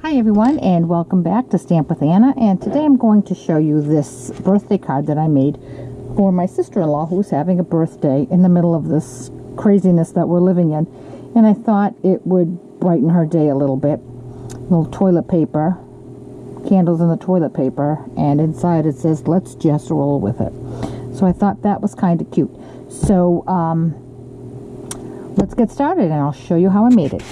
Hi everyone, and welcome back to Stamp with Anna, and today I'm going to show you this birthday card that I made for my sister-in-law who's having a birthday in the middle of this craziness that we're living in, and I thought it would brighten her day a little bit. Little toilet paper, candles in the toilet paper, and inside it says, "Let's just roll with it." So I thought that was kind of cute. So let's get started and I'll show you how I made it.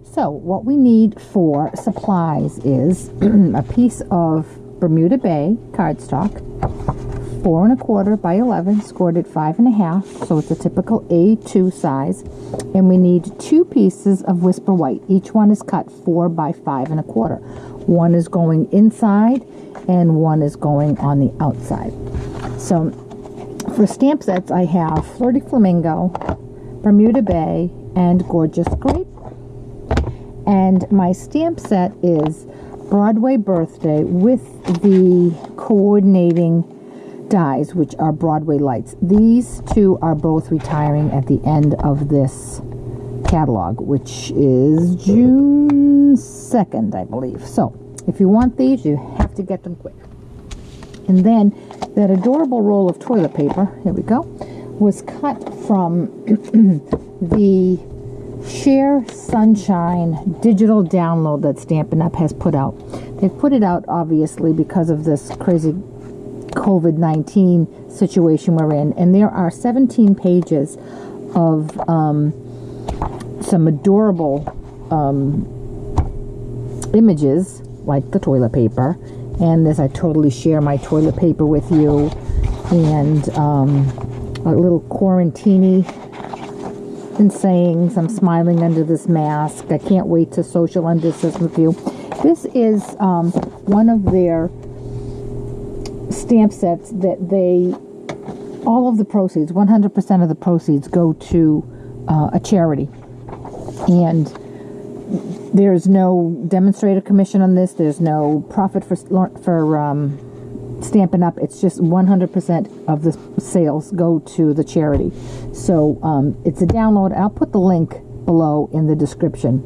So what we need for supplies is a piece of Bermuda Bay cardstock, 4 1/4 by 11, scored at 5 1/2, so it's a typical A2 size. And we need 2 pieces of Whisper White. Each one is cut 4 by 5 1/4. One is going inside and one is going on the outside. So for stamp sets, I have Flirty Flamingo, Bermuda Bay, and Gorgeous Grape. And my stamp set is Broadway Birthday with the coordinating dies, which are Broadway lights. These two are both retiring at the end of this catalog, which is June 2nd, I believe. So if you want these, you have to get them quick. And then that adorable roll of toilet paper, here we go, was cut from the Share Sunshine digital download that Stampin' Up! Has put out. They've put it out obviously because of this crazy COVID-19 situation we're in, and there are 17 pages of some adorable images like the toilet paper, and this I totally share my toilet paper with you, and a little quarantini and sayings, "I'm smiling under this mask. I can't wait to social distance with you." This is one of their stamp sets that all of the proceeds, 100% of the proceeds, go to a charity. And there's no demonstrator commission on this. There's no profit for Stampin' Up! It's just 100% of the sales go to the charity. So it's a download. I'll put the link below in the description.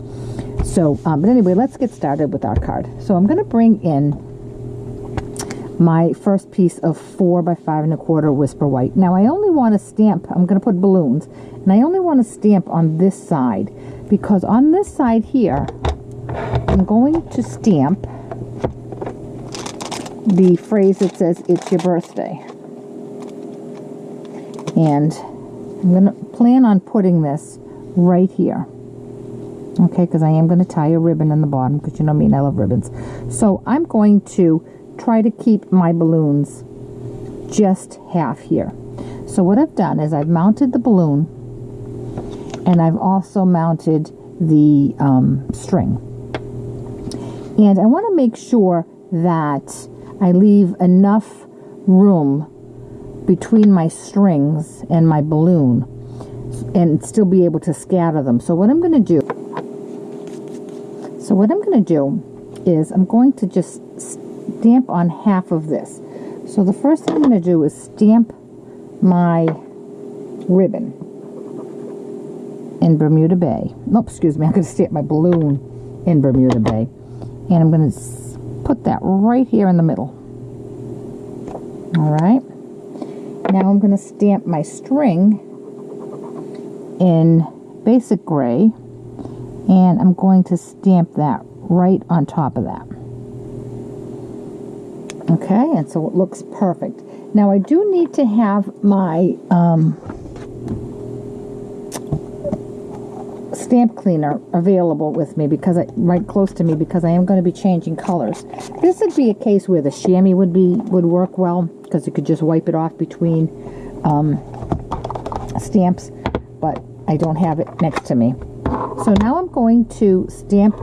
So, but anyway, let's get started with our card. So I'm going to bring in my first piece of 4 by 5 1/4 Whisper White. Now I only want to stamp, I'm going to put balloons, and I only want to stamp on this side, because on this side here, I'm going to stamp the phrase that says, "It's your birthday." And I'm going to plan on putting this right here. Okay, because I am going to tie a ribbon in the bottom, because you know me and I love ribbons. So I'm going to try to keep my balloons just half here. So what I've done is I've mounted the balloon, and I've also mounted the string. And I want to make sure that I leave enough room between my strings and my balloon and still be able to scatter them. So what I'm going to do is I'm going to just stamp on half of this. So the first thing I'm going to do is stamp my ribbon in Bermuda Bay. No, excuse me, I'm going to stamp my balloon in Bermuda Bay. And I'm going to put that right here in the middle. All right. Now I'm going to stamp my string in basic gray, and I'm going to stamp that right on top of that. Okay, and so it looks perfect. Now I do need to have my stamp cleaner available with me, because right close to me, because I am going to be changing colors. This would be a case where the chamois would work well, because you could just wipe it off between stamps, but I don't have it next to me. So now I'm going to stamp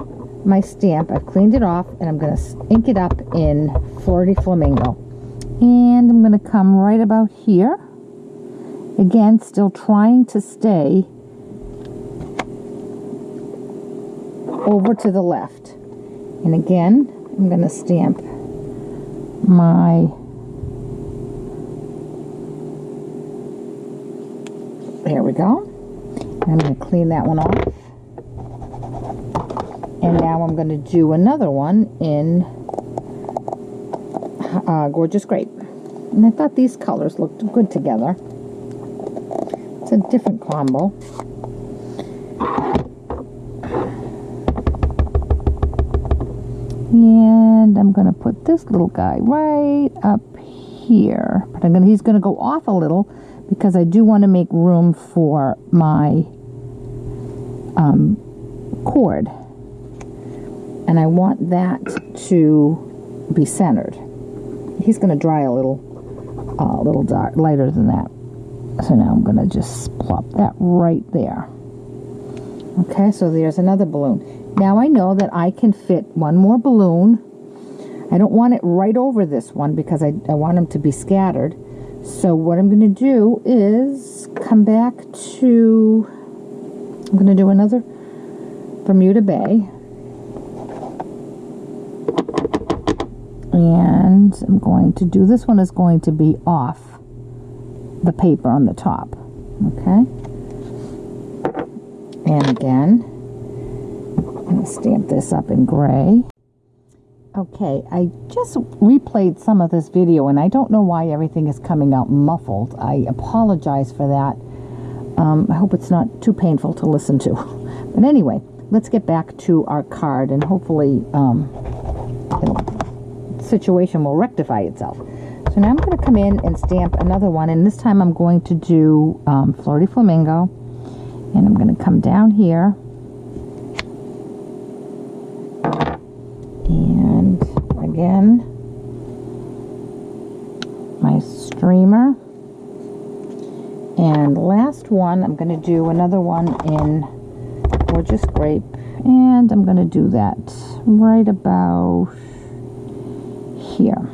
my stamp. I've cleaned it off, and I'm going to ink it up in Flirty Flamingo. And I'm going to come right about here. Again, still trying to stay over to the left. And again, I'm going to stamp my, there we go. I'm going to clean that one off. And now I'm going to do another one in Gorgeous Grape. And I thought these colors looked good together. It's a different combo. And I'm going to put this little guy right up here. But he's going to go off a little because I do want to make room for my cord. And I want that to be centered. He's going to dry a little dark, lighter than that. So now I'm going to just plop that right there. Okay, so there's another balloon. Now I know that I can fit one more balloon. I don't want it right over this one because I want them to be scattered. So what I'm going to do is come back to, I'm going to do another Bermuda Bay. And I'm going to do, this one is going to be off the paper on the top. Okay. And again, I'm going to stamp this up in gray. Okay, I just replayed some of this video and I don't know why everything is coming out muffled. I apologize for that. I hope it's not too painful to listen to. But anyway, let's get back to our card and hopefully the situation will rectify itself. So now I'm going to come in and stamp another one, and this time I'm going to do Flirty Flamingo, and I'm going to come down here and again my streamer, and last one I'm going to do another one in Gorgeous Grape, and I'm going to do that right about here.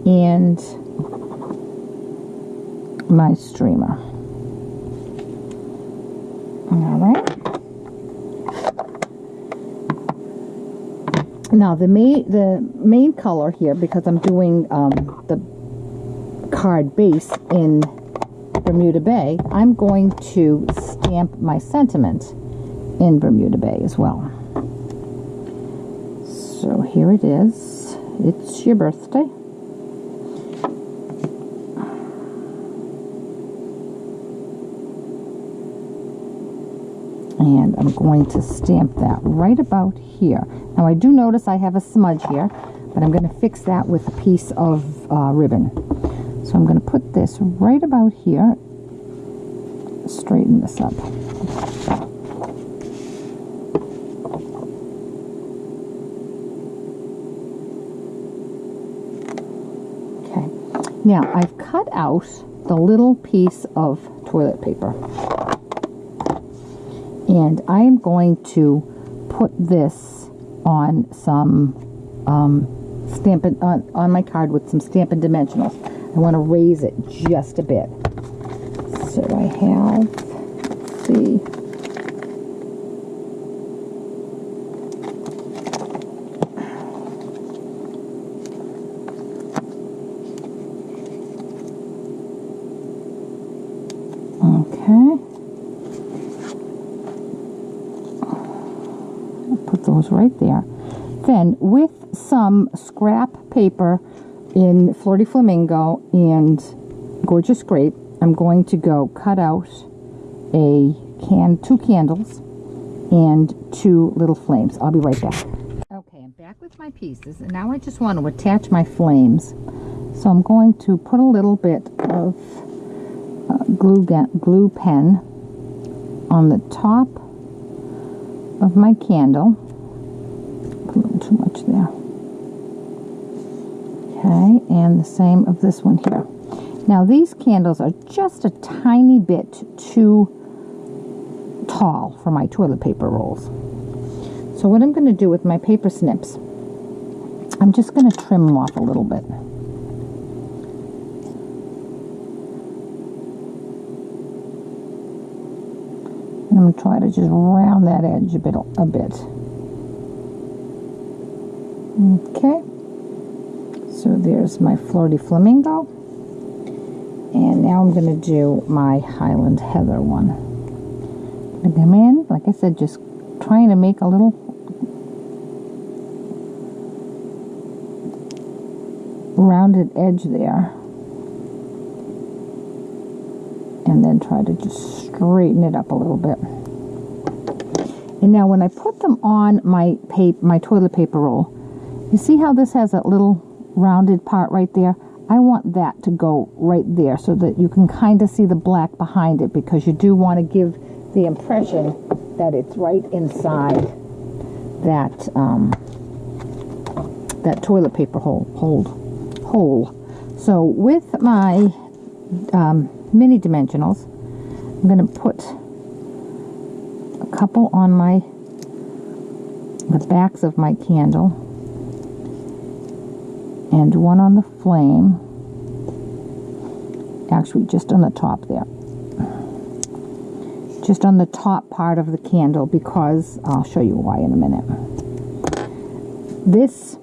And my streamer. All right. Now the main color here, because I'm doing the card base in Bermuda Bay, I'm going to stamp my sentiment in Bermuda Bay as well. So here it is. It's your birthday. And I'm going to stamp that right about here. Now I do notice I have a smudge here, but I'm going to fix that with a piece of ribbon. So I'm going to put this right about here. Straighten this up. Okay. Now I've cut out the little piece of toilet paper. And I am going to put this on some Stampin' on my card with some Stampin' Dimensionals. I want to raise it just a bit. So I have, let's see, okay. Put those right there. Then with some scrap paper in Flirty Flamingo and Gorgeous Grape, I'm going to go cut out two candles and 2 little flames. I'll be right back. Okay, I'm back with my pieces, and now I just want to attach my flames. So I'm going to put a little bit of glue pen on the top of my candle. Put a little too much there. Okay, and the same of this one here. Now these candles are just a tiny bit too tall for my toilet paper rolls. So what I'm going to do with my paper snips, I'm just going to trim them off a little bit. And I'm going to try to just round that edge a bit. Okay. So there's my Flirty Flamingo. And now I'm going to do my Highland Heather one. Bring them in, like I said, just trying to make a little rounded edge there. And then try to just straighten it up a little bit. And now when I put them on my toilet paper roll, you see how this has a little rounded part right there? I want that to go right there so that you can kind of see the black behind it, because you do want to give the impression that it's right inside that that toilet paper hole. So with my mini dimensionals, I'm going to put a couple on the backs of my candle and one on the flame, actually just on the top there, just on the top part of the candle, because I'll show you why in a minute. This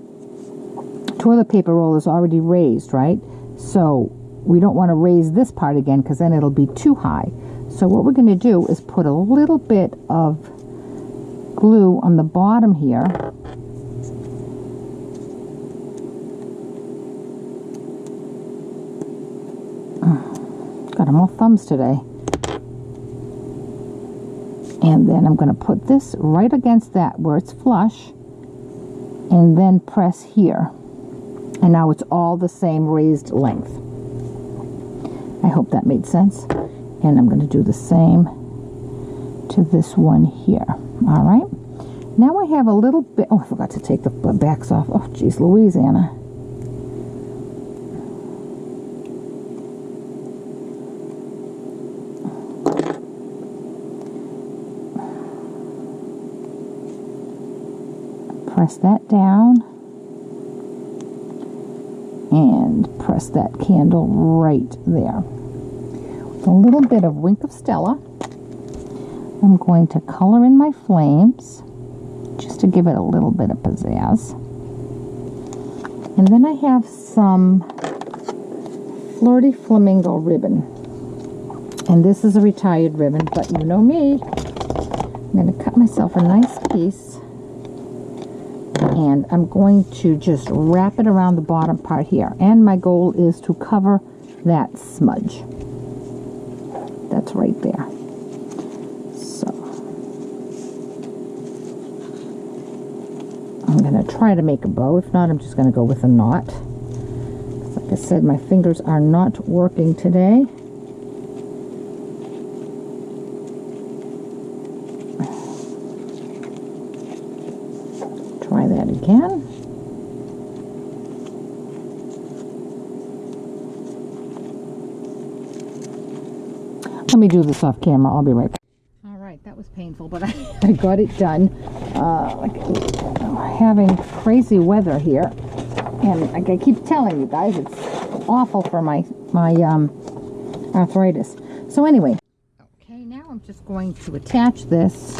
toilet paper roll is already raised, right? So we don't want to raise this part again, because then it'll be too high. So what we're going to do is put a little bit of glue on the bottom here. Got them all thumbs today. And then I'm going to put this right against that where it's flush, and then press here. And now it's all the same raised length. I hope that made sense. And I'm going to do the same to this one here. All right. Now I have a little bit. Oh, I forgot to take the backs off. Oh, geez, Louisiana. Press that down. And press that candle right there. With a little bit of Wink of Stella, I'm going to color in my flames just to give it a little bit of pizzazz. And then I have some Flirty Flamingo ribbon. And this is a retired ribbon, but you know me. I'm going to cut myself a nice piece. And I'm going to just wrap it around the bottom part here. And my goal is to cover that smudge. That's right there. So I'm going to try to make a bow. If not, I'm just going to go with a knot. Like I said, my fingers are not working today. Try that again. Let me do this off camera. I'll be right back. All right, that was painful, but I got it done. I'm having crazy weather here, and like I keep telling you guys, it's awful for my arthritis. So anyway, okay, now I'm just going to attach this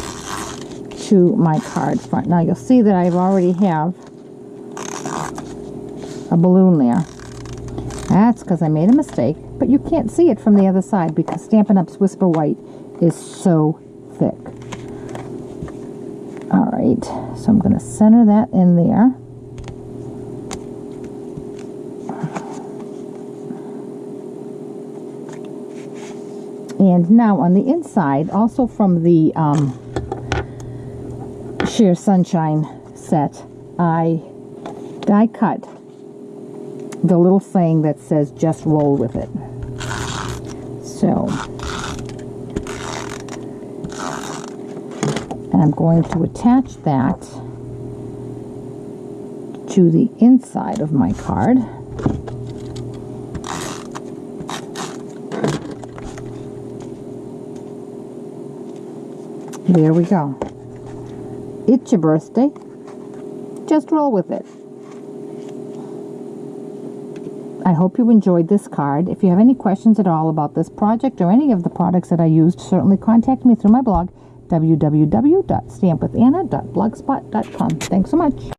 to my card front. Now you'll see that I already have a balloon there. That's because I made a mistake, but you can't see it from the other side because Stampin' Up's Whisper White is so thick. All right, so I'm going to center that in there. And now on the inside, also from the Sheer Sunshine set, I die cut the little saying that says just roll with it. So, and I'm going to attach that to the inside of my card. There we go. It's your birthday. Just roll with it. I hope you enjoyed this card. If you have any questions at all about this project or any of the products that I used, certainly contact me through my blog, www.stampwithanna.blogspot.com. Thanks so much.